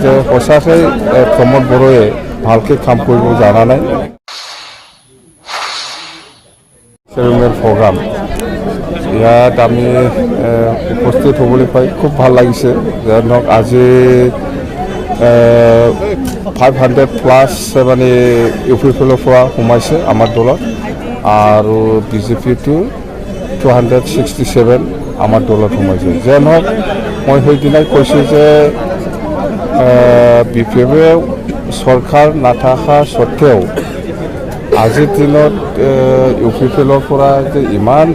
যে সঁচাকৈ প্ৰমোদ বড়োৱে ভালকৈ কাম কৰিব জনা নাই। চেৰিমনিয়েল প্ৰগ্ৰাম ইয়াত আমি উপস্থিত হ'বলৈ পাই খুব ভাল লাগিছে। ধৰক আজি 500+ মানে ইউ পি পিৰ পৰা সোমাইছে আমাৰ দলত আৰু বিজেপিটো 267 আমাৰ দলত সোমাইছে। যে নহওক মই সেইদিনাই কৈছোঁ যে বি পি এফে চৰকাৰ নাথাকা স্বত্তেও আজিৰ দিনত ইউ পি পিৰ পৰা যে ইমান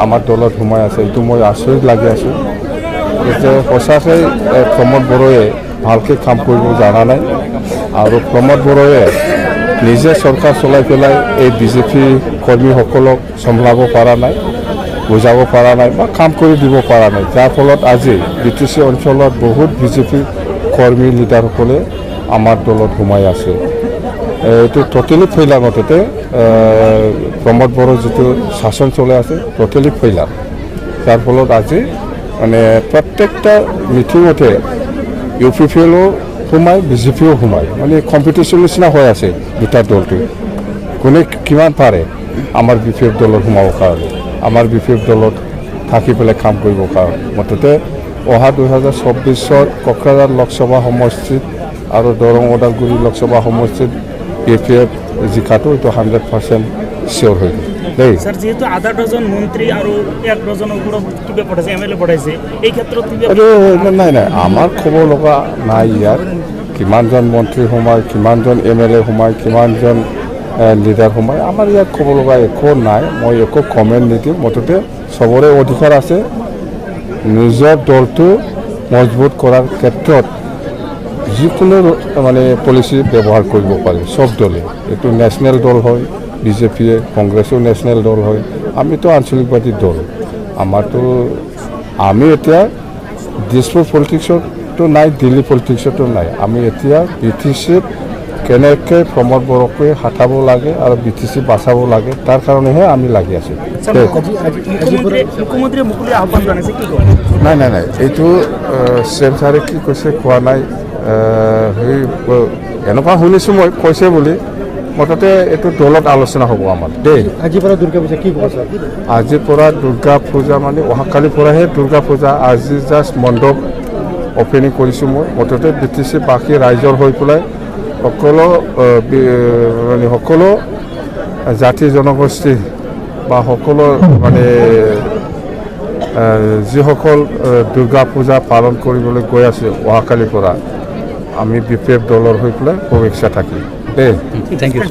আমাৰ দলত সোমাই আছে এইটো মই আচৰিত লাগি আছোঁ। যে সঁচাকৈ প্ৰমোদ বড়োৱে ভালকৈ কাম কৰিব জনা নাই আৰু প্ৰমোদ বড়োৱে নিজে চৰকাৰ চলাই পেলাই এই বিজেপি কৰ্মীসকলক চম্ভালিব পৰা নাই, বুজাব পৰা নাই বা কাম কৰি দিব পৰা নাই। যাৰ ফলত আজি বি টি চি অঞ্চলত বহুত বিজেপি কৰ্মী লিডাৰসকলে আমাৰ দলত সোমাই আছে। এইটো টোটেলি ফেইলাৰ। মুঠতে প্ৰমোদ বড়োৰ যিটো শাসন চলি আছে টোটেলি ফেইলাৰ। যাৰ ফলত আজি মানে প্ৰত্যেকটা মিটিঙতে ইউ পি পি এলো সোমায়, বিজেপিও সোমায়, মানে কম্পিটিশ্যন নিচিনা হৈ আছে দুটা দলটো। কোনে কিমান পাৰে আমাৰ বি পি এফ দলত সোমাবৰ কাৰণে, আমাৰ বি পি এফ দলত থাকি পেলাই কাম কৰিবৰ কাৰণে। মুঠতে অহা 2024 কোকৰাঝাৰ লোকসভা সমষ্টিত আৰু দৰং ওদালগুৰি লোকসভা সমষ্টিত বি পি এফ জিকাটো এইটো 100% চিয়'ৰ হৈ গ'ল দেই। স্যাৰ, যেহেতু আধা ডজন মন্ত্ৰী আৰ 1 ডজনেৰ উপৰ কিবা পঠাইছে, এমএলএ পঠাইছে, এই ক্ষেত্ৰত নাই আমাৰ খবৰ লগা নাই ইয়াত। কিমানজন মন্ত্ৰী সোমায়, কিমানজন এমএলএ সোমায়, কিমানজন লিডাৰ সোমায়, আমাৰ ইয়াত খবৰ লগা একো নাই। মই একো কমেণ্ট নিদিওঁ। মুঠতে চবৰে অধিকাৰ আছে নিজৰ দলটো মজবুত কৰাৰ ক্ষেত্ৰত যিকোনো মানে পলিচি ব্যৱহাৰ কৰিব পাৰে চব দলে। এইটো নেশ্যনেল দল হয়, বিজেপিয়ে, কংগ্ৰেছো নেশ্যনেল দল হয়, আমিতো আঞ্চলিকবাদী দল। আমাৰতো আমি এতিয়া দিছপুৰ পলিটিক্সতো নাই, দিল্লী পলিটিক্সতো নাই। আমি এতিয়া বি টি চিত কেনেকৈ প্ৰমোদ বড়োকে হটাব লাগে আৰু বি টি চি বাচাব লাগে তাৰ কাৰণেহে আমি লাগি আছোঁ। মুখ্যমন্ত্ৰীয়ে মুকলি আহ্বান জনাইছে, কি কয়? নাই এইটো চেম ছাৰে কি কৈছে কোৱা নাই। সেই এনেকুৱা শুনিছোঁ মই কৈছে বুলি। মুঠতে এইটো দলত আলোচনা হ'ব আমাৰ দেই। আজিৰ পৰা দুৰ্গা পূজা কি কৈছে? আজিৰ পৰা দুৰ্গা পূজা মানে অহাকালিৰ পৰাহে দুৰ্গা পূজা। আজি জাষ্ট মণ্ডপ অপেনিং কৰিছোঁ মই। মুঠতে বি টি চি বাকী ৰাইজৰ হৈ পেলাই সকলো জাতি জনগোষ্ঠী বা সকলো মানে যিসকল দুৰ্গা পূজা পালন কৰিবলৈ গৈ আছে অহাকালিৰ পৰা, আমি বি পি এফ দলৰ হৈ পেলাই শুভেচ্ছা থাকিম দেই। Thank U.